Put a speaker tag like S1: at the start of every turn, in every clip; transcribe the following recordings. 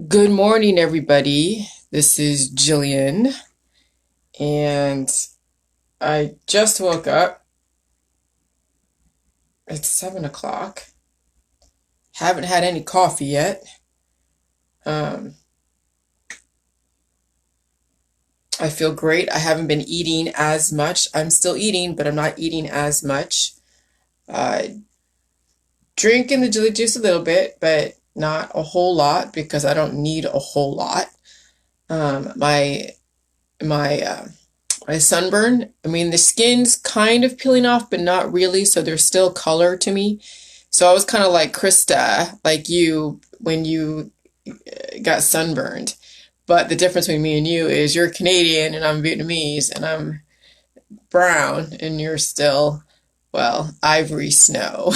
S1: Good morning, everybody. This is Jillian, and I just woke up. It's 7 o'clock. Haven't had any coffee yet. Um, I feel great. I haven't been eating as much. I'm still eating, but I'm not eating as much. Uh, Drinking the Jilly juice a little bit, but not a whole lot because I don't need a whole lot. Um, my my my sunburn. I mean, the skin's kind of peeling off, but not really. So there's still color to me. So I was kind of like Krista, like you, when you got sunburned. But the difference between me and you is you're Canadian and I'm Vietnamese and I'm brown and you're still, well, ivory snow.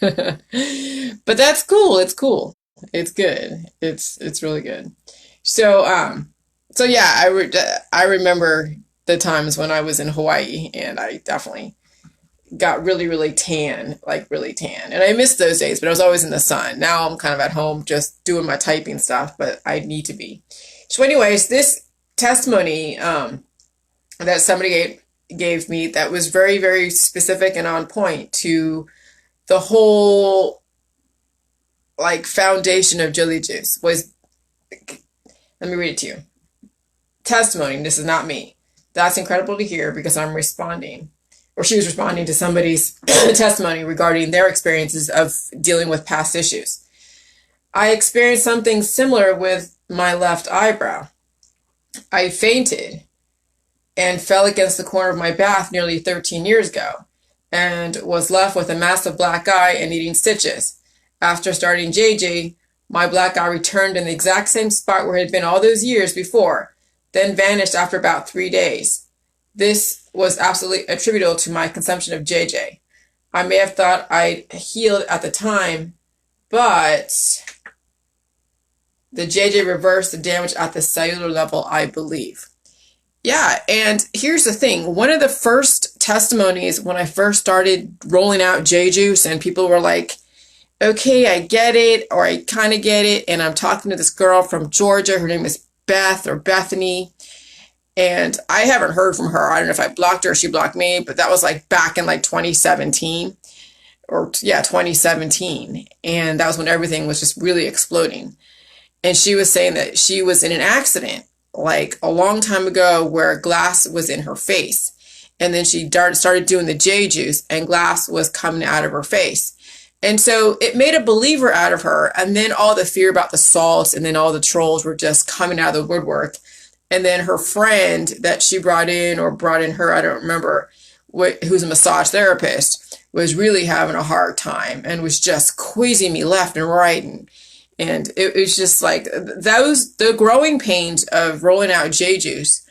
S1: But that's cool. It's cool. It's good. It's really good. So so yeah, I remember the times when I was in Hawaii and I definitely got really, really tan, like really tan. And I missed those days, but I was always in the sun. Now I'm kind of at home just doing my typing stuff, but I need to be. So anyways, this testimony that somebody gave me that was very, very specific and on point to the whole like foundation of Jilly Juice was, let me read it to you. Testimony, this is not me. That's incredible to hear because I'm responding, or she was responding to somebody's testimony regarding their experiences of dealing with past issues. I experienced something similar with my left eyebrow. I fainted and fell against the corner of my bath nearly 13 years ago and was left with a massive black eye and needing stitches. After starting JJ, my black eye returned in the exact same spot where it had been all those years before, then vanished after about 3 days. This was absolutely attributable to my consumption of JJ. I may have thought I'd healed at the time, but the JJ reversed the damage at the cellular level, I believe. Yeah, and here's the thing. One of the first testimonies when I first started rolling out J Juice and people were like, okay, I get it, or I kind of get it, and I'm talking to this girl from Georgia. Her name is Beth or Bethany, and I haven't heard from her. I don't know if I blocked her or she blocked me, but that was like back in like 2017 or yeah, 2017. And that was when everything was just really exploding. And she was saying that she was in an accident like a long time ago where glass was in her face. And then she started doing the J juice and glass was coming out of her face. And so it made a believer out of her. And then all the fear about the salts and then all the trolls were just coming out of the woodwork. And then her friend that she brought in or brought in her, I don't remember, who's a massage therapist, was really having a hard time and was just squeezing me left and right. And it was just like the growing pains of rolling out J Juice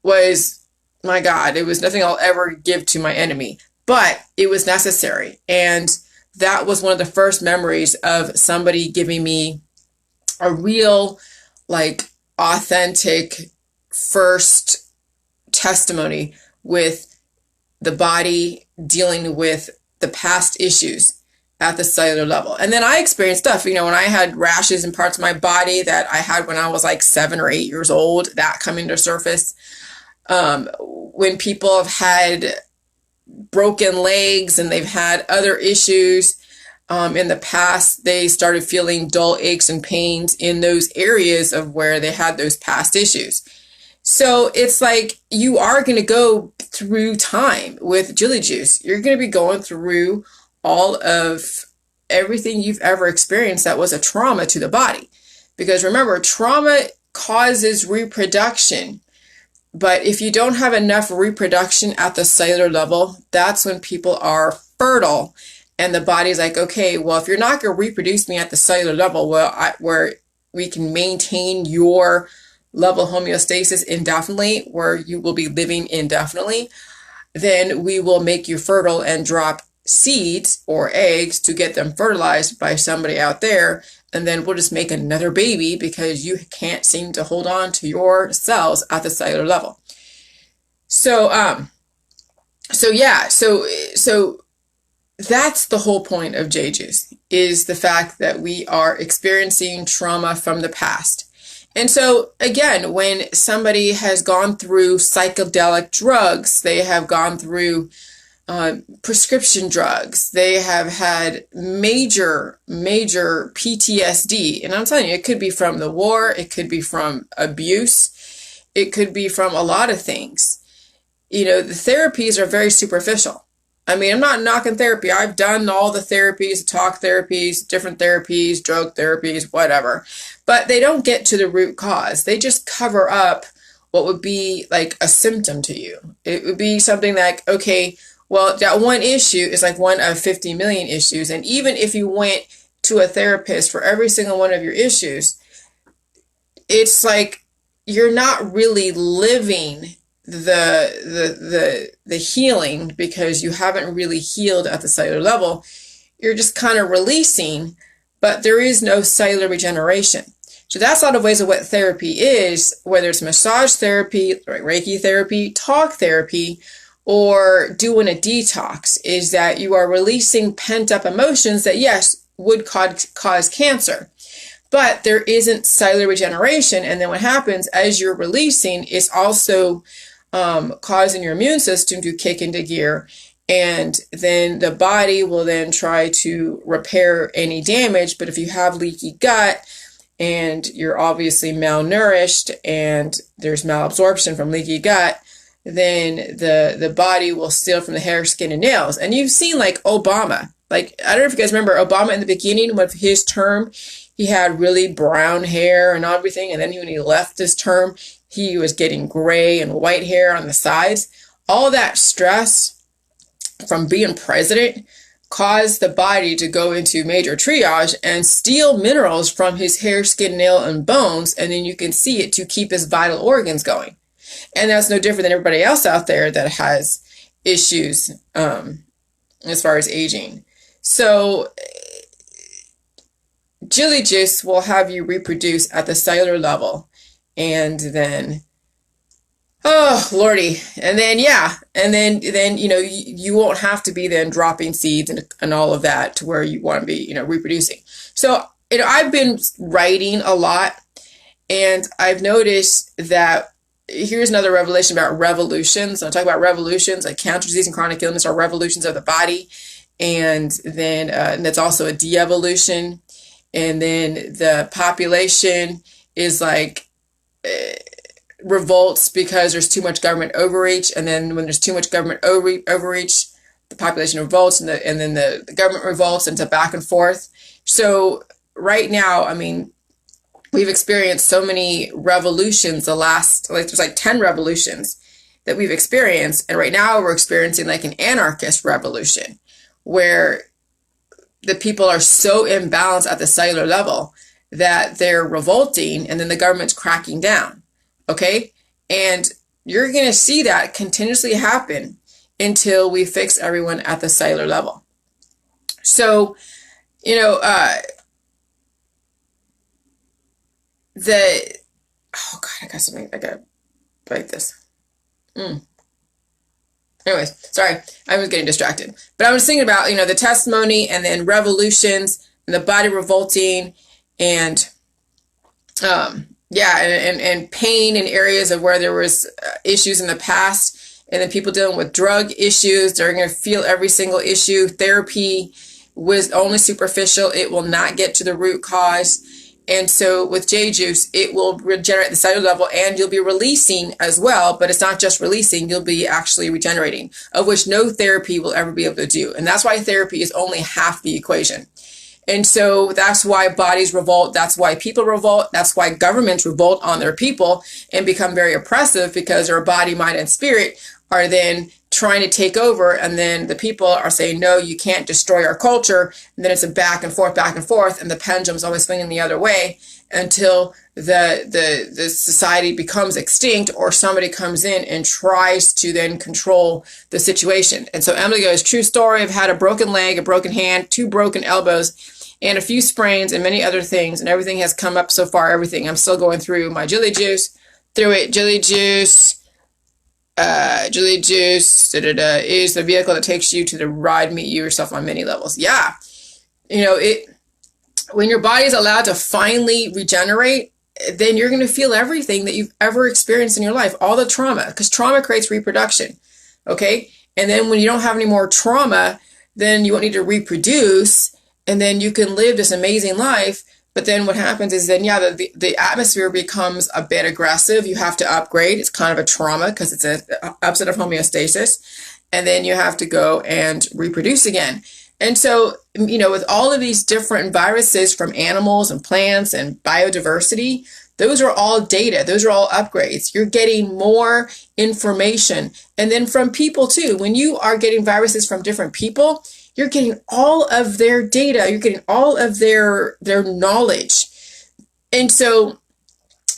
S1: was, my God, it was nothing I'll ever give to my enemy, but it was necessary. And that was one of the first memories of somebody giving me a real, like, authentic first testimony with the body dealing with the past issues at the cellular level. And then I experienced stuff, when I had rashes in parts of my body that I had when I was like 7 or 8 years old, that coming to surface. When people have had broken legs and they've had other issues in the past, they started feeling dull aches and pains in those areas of where they had those past issues. So it's like you are going to go through time with Jilly Juice. You're going to be going through all of everything you've ever experienced that was a trauma to the body. Because remember, trauma causes reproduction. But if you don't have enough reproduction at the cellular level, that's when people are fertile. And the body's like, okay, well, if you're not going to reproduce me at the cellular level, where we can maintain your level of homeostasis indefinitely, where you will be living indefinitely, then we will make you fertile and drop seeds or eggs to get them fertilized by somebody out there. And then we'll just make another baby because you can't seem to hold on to your cells at the cellular level. So yeah, so that's the whole point of J Juice, is the fact that we are experiencing trauma from the past. And so, again, when somebody has gone through psychedelic drugs, they have gone through prescription drugs, they have had major PTSD. And I'm telling you, it could be from the war, it could be from abuse, it could be from a lot of things. The therapies are very superficial. I mean, I'm not knocking therapy. I've done all the therapies, talk therapies, different therapies, drug therapies, whatever. But they don't get to the root cause. They just cover up what would be like a symptom to you. It would be something like, okay, well, that one issue is like one of 50 million issues. And even if you went to a therapist for every single one of your issues, it's like you're not really living the healing, because you haven't really healed at the cellular level. You're just kind of releasing, but there is no cellular regeneration. So that's a lot of ways of what therapy is, whether it's massage therapy, like Reiki therapy, talk therapy, or doing a detox, is that you are releasing pent up emotions that, yes, would cause cancer. But there isn't cellular regeneration. And then what happens as you're releasing is also causing your immune system to kick into gear. And then the body will then try to repair any damage. But if you have leaky gut and you're obviously malnourished and there's malabsorption from leaky gut, then the body will steal from the hair, skin, and nails. And you've seen like Obama. Like, I don't know if you guys remember Obama in the beginning of his term, he had really brown hair and everything. And then when he left this term, he was getting gray and white hair on the sides. All that stress from being president caused the body to go into major triage and steal minerals from his hair, skin, nail, and bones. And then you can see it to keep his vital organs going. And that's no different than everybody else out there that has issues as far as aging. So Jilly Juice will have you reproduce at the cellular level. And then, oh, Lordy. And then, yeah. And then you won't have to be then dropping seeds and all of that to where you want to be, reproducing. So, I've been writing a lot, and I've noticed that here's another revelation about revolutions. I'll talk about revolutions, like cancer, disease, and chronic illness are revolutions of the body. And then and that's also a de-evolution. And then the population is like revolts because there's too much government overreach. And then when there's too much government overreach, the population revolts, and then the government revolts, and it's a back and forth. So right now, I mean, we've experienced so many revolutions there's like 10 revolutions that we've experienced. And right now we're experiencing like an anarchist revolution where the people are so imbalanced at the cellular level that they're revolting, and then the government's cracking down. Okay. And you're going to see that continuously happen until we fix everyone at the cellular level. So, oh God, I got something. I got to write this. Anyways, sorry, I was getting distracted. But I was thinking about, the testimony, and then revolutions, and the body revolting, and and pain in areas of where there was issues in the past, and then people dealing with drug issues, they're going to feel every single issue. Therapy was only superficial. It will not get to the root cause. And so with J Juice, it will regenerate the cellular level, and you'll be releasing as well. But it's not just releasing, you'll be actually regenerating, of which no therapy will ever be able to do. And that's why therapy is only half the equation. And so that's why bodies revolt. That's why people revolt. That's why governments revolt on their people and become very oppressive, because their body, mind, and spirit are then trying to take over. And then the people are saying, no, you can't destroy our culture. And then it's a back and forth. And the pendulum's always swinging the other way until the society becomes extinct, or somebody comes in and tries to then control the situation. And so Emily goes, true story. I've had a broken leg, a broken hand, 2 broken elbows, and a few sprains and many other things. And everything has come up so far. Everything. I'm still going through my Jilly Juice, Jilly Juice. Jilly Juice is the vehicle that takes you to the ride, meet you yourself on many levels. Yeah. It when your body is allowed to finally regenerate, then you're going to feel everything that you've ever experienced in your life, all the trauma, because trauma creates reproduction. Okay. And then when you don't have any more trauma, then you won't need to reproduce, and then you can live this amazing life. But then what happens is then, yeah, the atmosphere becomes a bit aggressive. You have to upgrade. It's kind of a trauma because it's an upset of homeostasis. And then you have to go and reproduce again. And so, with all of these different viruses from animals and plants and biodiversity, those are all data. Those are all upgrades. You're getting more information. And then from people too. When you are getting viruses from different people, you're getting all of their data. You're getting all of their knowledge. And so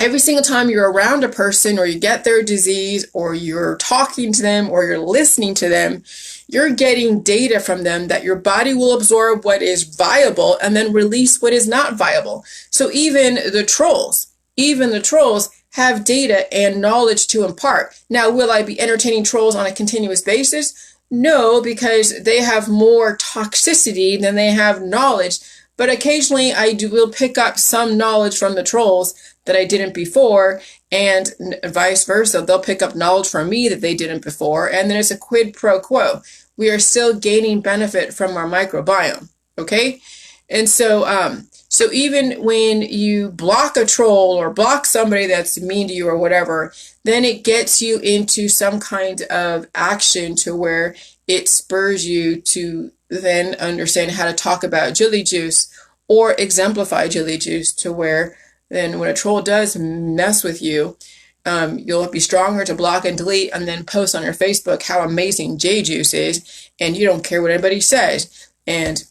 S1: every single time you're around a person or you get their disease or you're talking to them or you're listening to them, you're getting data from them that your body will absorb what is viable and then release what is not viable. So even the trolls have data and knowledge to impart. Now, will I be entertaining trolls on a continuous basis? No, because they have more toxicity than they have knowledge. But occasionally will pick up some knowledge from the trolls that I didn't before, and vice versa. They'll pick up knowledge from me that they didn't before, and then it's a quid pro quo. We are still gaining benefit from our microbiome, okay? And so, so even when you block a troll or block somebody that's mean to you or whatever, then it gets you into some kind of action to where it spurs you to then understand how to talk about Jilly Juice or exemplify Jilly Juice to where then when a troll does mess with you, you'll be stronger to block and delete and then post on your Facebook how amazing J Juice is, and you don't care what anybody says. And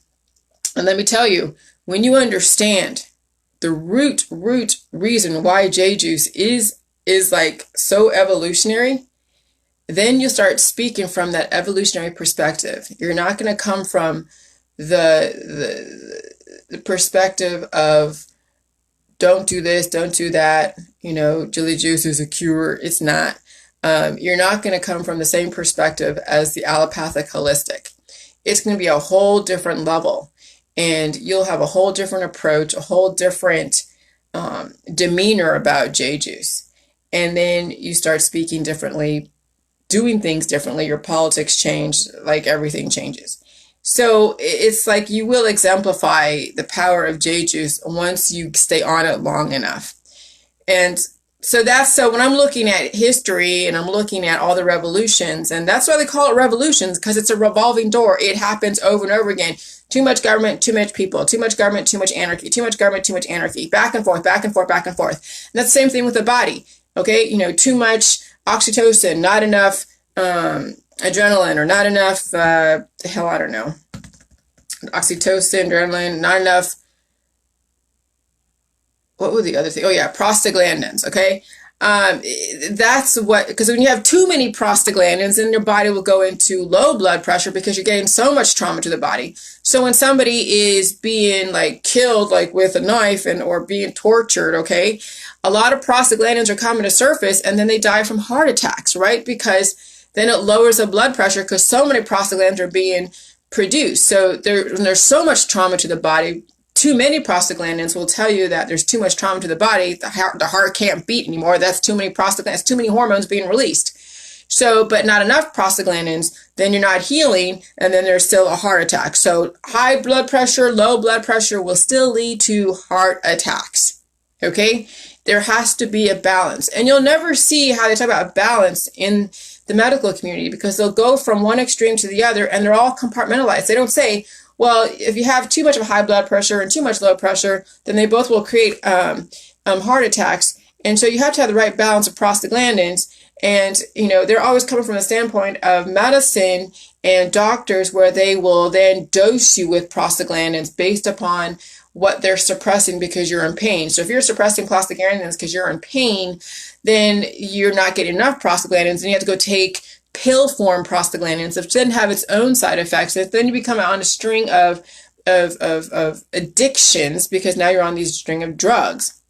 S1: let me tell you, when you understand the root reason why J Juice is like so evolutionary, then you'll start speaking from that evolutionary perspective. You're not going to come from the perspective of don't do this, don't do that, Jilly Juice is a cure. It's not. You're not going to come from the same perspective as the allopathic holistic. It's going to be a whole different level, and you'll have a whole different approach, a whole different demeanor about J Juice. And then you start speaking differently, doing things differently. Your politics change, like everything changes. So it's like you will exemplify the power of J Juice once you stay on it long enough. And so when I'm looking at history and I'm looking at all the revolutions, and that's why they call it revolutions, because it's a revolving door. It happens over and over again. Too much government, too much people, too much government, too much anarchy, too much government, too much anarchy, back and forth, back and forth, back and forth. And that's the same thing with the body. Okay. Too much oxytocin, not enough, adrenaline, or not enough, I don't know. Oxytocin, adrenaline, not enough. What was the other thing? Oh yeah, prostaglandins. Okay. That's because when you have too many prostaglandins, then your body will go into low blood pressure because you're getting so much trauma to the body. So when somebody is being like killed, like with a knife or being tortured, okay, a lot of prostaglandins are coming to surface and then they die from heart attacks, right? Because then it lowers the blood pressure because so many prostaglandins are being produced. So when there's so much trauma to the body, too many prostaglandins will tell you that there's too much trauma to the body. The heart can't beat anymore. That's too many prostaglandins, too many hormones being released. So, but not enough prostaglandins, then you're not healing, and then there's still a heart attack. So high blood pressure, low blood pressure will still lead to heart attacks. Okay? There has to be a balance. And you'll never see how they talk about balance in the medical community because they'll go from one extreme to the other and they're all compartmentalized. They don't say, well, if you have too much of high blood pressure and too much low pressure, then they both will create heart attacks. And so you have to have the right balance of prostaglandins. And, they're always coming from the standpoint of medicine and doctors where they will then dose you with prostaglandins based upon what they're suppressing because you're in pain. So if you're suppressing prostaglandins because you're in pain, then you're not getting enough prostaglandins and you have to go take pill form prostaglandins, which then have its own side effects. And then you become on a string of addictions because now you're on these string of drugs.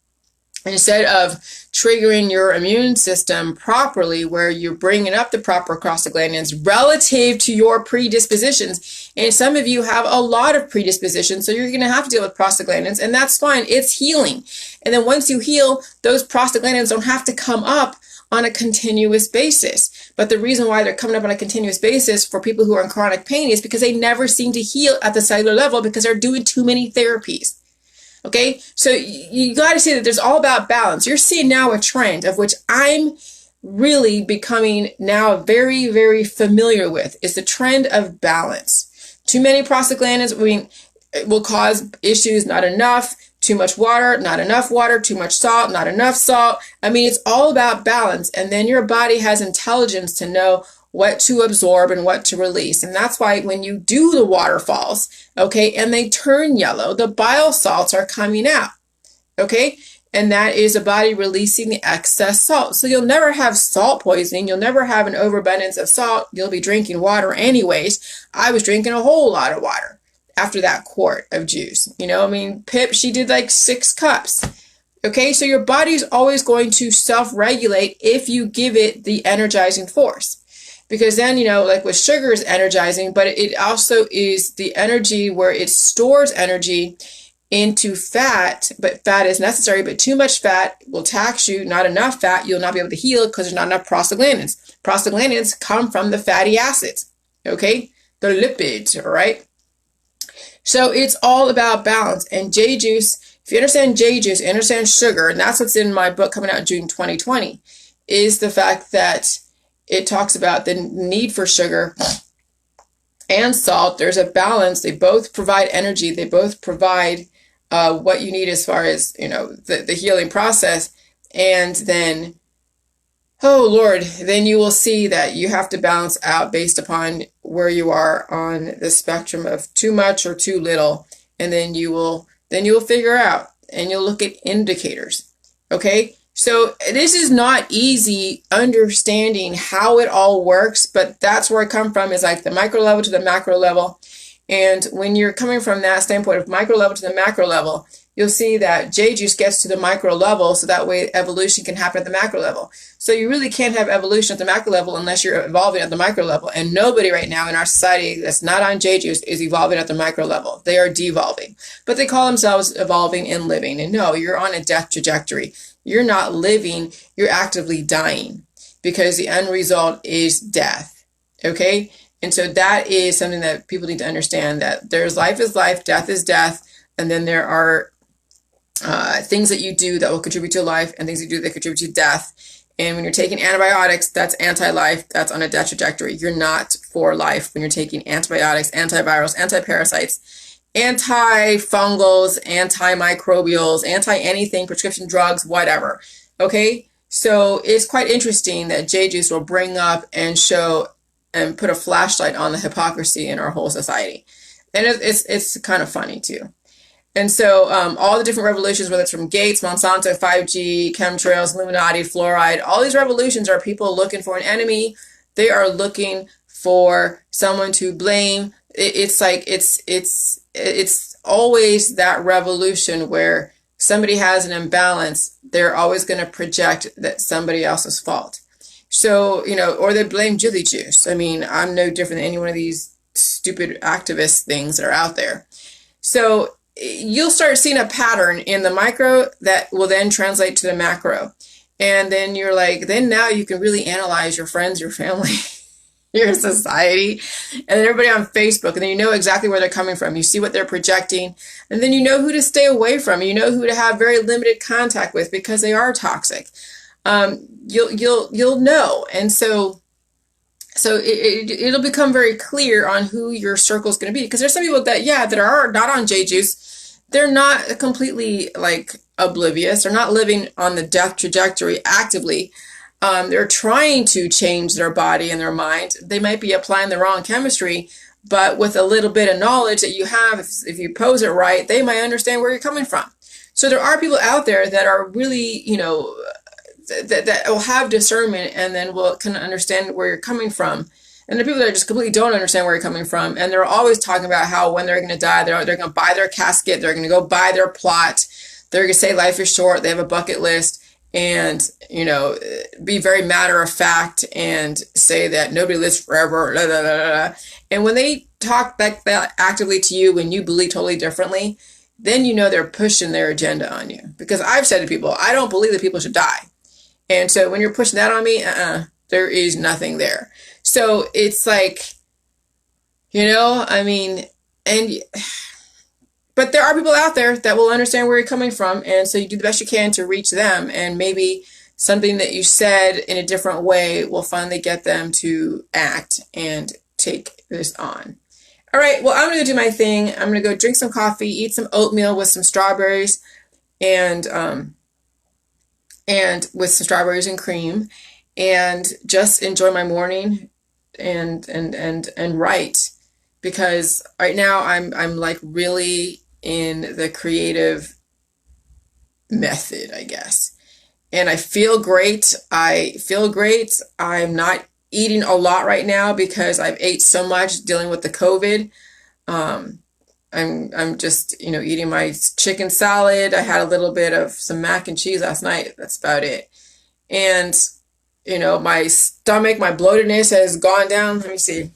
S1: instead of triggering your immune system properly, where you're bringing up the proper prostaglandins relative to your predispositions. And some of you have a lot of predispositions, so you're going to have to deal with prostaglandins, and that's fine. It's healing. And then once you heal, those prostaglandins don't have to come up on a continuous basis. But the reason why they're coming up on a continuous basis for people who are in chronic pain is because they never seem to heal at the cellular level because they're doing too many therapies. Okay, so you got to see that there's all about balance. You're seeing now a trend of which I'm really becoming now very, very familiar with, is the trend of balance. Too many prostaglandins, it will cause issues. Not enough, too much water, not enough water, too much salt, not enough salt. It's all about balance. And then your body has intelligence to know what to absorb and what to release. And that's why when you do the waterfalls, okay, and they turn yellow, the bile salts are coming out, okay? And that is the body releasing the excess salt. So you'll never have salt poisoning. You'll never have an overabundance of salt. You'll be drinking water anyways. I was drinking a whole lot of water after that quart of juice. Pip, she did like 6 cups. Okay, so your body's always going to self-regulate if you give it the energizing force. Because then, like with sugar is energizing, but it also is the energy where it stores energy into fat, but fat is necessary, but too much fat will tax you. Not enough fat, you'll not be able to heal because there's not enough prostaglandins. Prostaglandins come from the fatty acids, okay? The lipids, all right? So it's all about balance. And J juice, if you understand J juice, you understand sugar, and that's what's in my book coming out in June 2020, is the fact that it talks about the need for sugar and salt. There's a balance. They both provide energy. They both provide what you need as far as, the healing process. And then, oh Lord, then you will see that you have to balance out based upon where you are on the spectrum of too much or too little. And then you will figure out, and you'll look at indicators. Okay. So this is not easy understanding how it all works, but that's where I come from, is like the micro level to the macro level. And when you're coming from that standpoint of micro level to the macro level, you'll see that J juice gets to the micro level, so that way evolution can happen at the macro level. So you really can't have evolution at the macro level unless you're evolving at the micro level. And nobody right now in our society that's not on J juice is evolving at the micro level. They are devolving, but they call themselves evolving and living. And no, you're on a death trajectory. You're not living, you're actively dying, because the end result is death, okay? And so that is something that people need to understand, that there's life is life, death is death, and then there are things that you do that will contribute to life and things you do that contribute to death. And when you're taking antibiotics, that's anti-life, that's on a death trajectory. You're not for life when you're taking antibiotics, antivirals, antiparasites, antifungals, antimicrobials, anti-anything, prescription drugs, whatever. Okay? So it's quite interesting that J juice will bring up and show and put a flashlight on the hypocrisy in our whole society. And it's kind of funny too. And so all the different revolutions, whether it's from Gates, Monsanto, 5G, chemtrails, Illuminati, fluoride, all these revolutions are people looking for an enemy. They are looking for someone to blame. It's always that revolution where somebody has an imbalance. They're always going to project that somebody else's fault. So, or they blame Jilly juice. I'm no different than any one of these stupid activist things that are out there. So you'll start seeing a pattern in the micro that will then translate to the macro. And then you're like, then now you can really analyze your friends, your family, your society, and everybody on Facebook. And then you know exactly where they're coming from. You see what they're projecting. And then you know who to stay away from. You know who to have very limited contact with because they are toxic. You'll know. And so it'll become very clear on who your circle is going to be. Because there's some people that are not on J juice. They're not completely oblivious. They're not living on the death trajectory actively. They're trying to change their body and their mind. They might be applying the wrong chemistry, but with a little bit of knowledge that you have, if you pose it right, they might understand where you're coming from. So there are people out there that are really, that will have discernment and then can understand where you're coming from. And there are people that just completely don't understand where you're coming from. And they're always talking about how when they're going to die, they're going to buy their casket, they're going to go buy their plot, They're going to say life is short. They have a bucket list and, be very matter of fact and say that nobody lives forever. Blah, blah, blah, blah. And when they talk like that actively to you, when you believe totally differently, then they're pushing their agenda on you. Because I've said to people, I don't believe that people should die. And so when you're pushing that on me, there is nothing there. So it's like, but there are people out there that will understand where you're coming from. And so you do the best you can to reach them. And maybe something that you said in a different way will finally get them to act and take this on. All right, well, I'm going to go do my thing. I'm going to go drink some coffee, eat some oatmeal with some strawberries and with some strawberries and cream, and just enjoy my morning and write, because right now I'm like really in the creative method, I guess. And I feel great. I'm not eating a lot right now because I've ate so much dealing with the COVID. I'm just, eating my chicken salad. I had a little bit of some mac and cheese last night. That's about it. And, my stomach, my bloatedness has gone down. Let me see.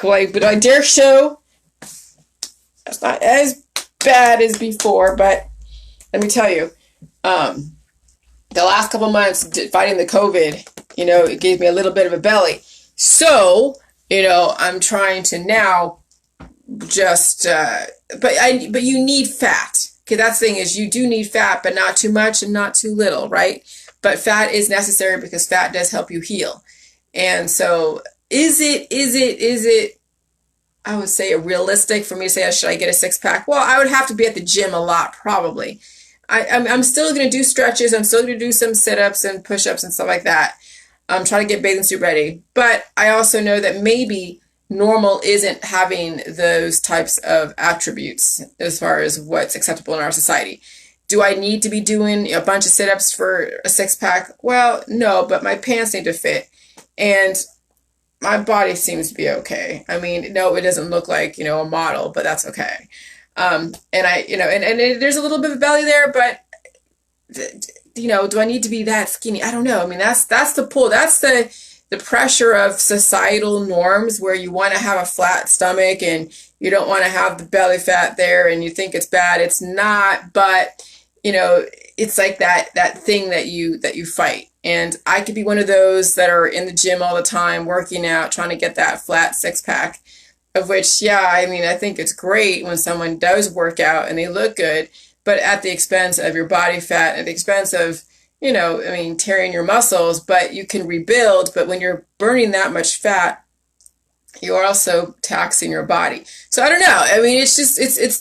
S1: But I dare show it's not as bad as before, but let me tell you, the last couple months fighting the COVID, it gave me a little bit of a belly. So, I'm trying to now just, but you need fat. Okay, that's the thing is you do need fat, but not too much and not too little, right? But fat is necessary because fat does help you heal. And so is it, I would say, realistic for me to say, should I get a 6-pack? Well, I would have to be at the gym a lot, probably. I'm still going to do stretches. I'm still going to do some sit-ups and push-ups and stuff like that. I'm trying to get bathing suit ready. But I also know that maybe normal isn't having those types of attributes as far as what's acceptable in our society. Do I need to be doing a bunch of sit-ups for a 6-pack? Well, no, but my pants need to fit. And my body seems to be okay. I mean, no, it doesn't look like, a model, but that's okay. And I, and there's a little bit of belly there, but, do I need to be that skinny? I don't know. I mean, that's the pull. That's the pressure of societal norms where you want to have a flat stomach and you don't want to have the belly fat there and you think it's bad. It's not, but, it's like that thing that you fight. And I could be one of those that are in the gym all the time, working out, trying to get that flat 6-pack, of which, yeah, I think it's great when someone does work out and they look good, but at the expense of your body fat, at the expense of, tearing your muscles, but you can rebuild. But when you're burning that much fat, you're also taxing your body. So I don't know. It's just, it's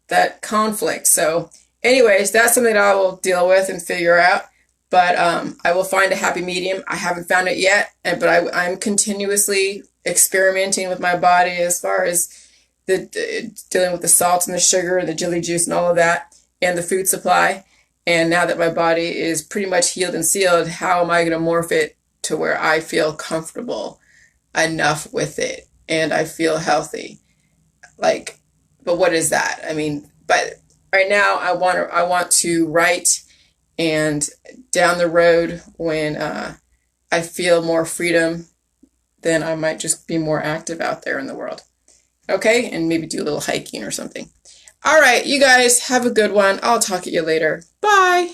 S1: that conflict. So anyways, that's something that I will deal with and figure out. But I will find a happy medium. I haven't found it yet, but I'm continuously experimenting with my body as far as dealing with the salt and the sugar and the Jilly juice and all of that and the food supply. And now that my body is pretty much healed and sealed, how am I going to morph it to where I feel comfortable enough with it and I feel healthy? But what is that? But right now I want to write, and down the road when I feel more freedom, then I might just be more active out there in the world. Okay? And maybe do a little hiking or something. All right, you guys have a good one. I'll talk to you later. Bye.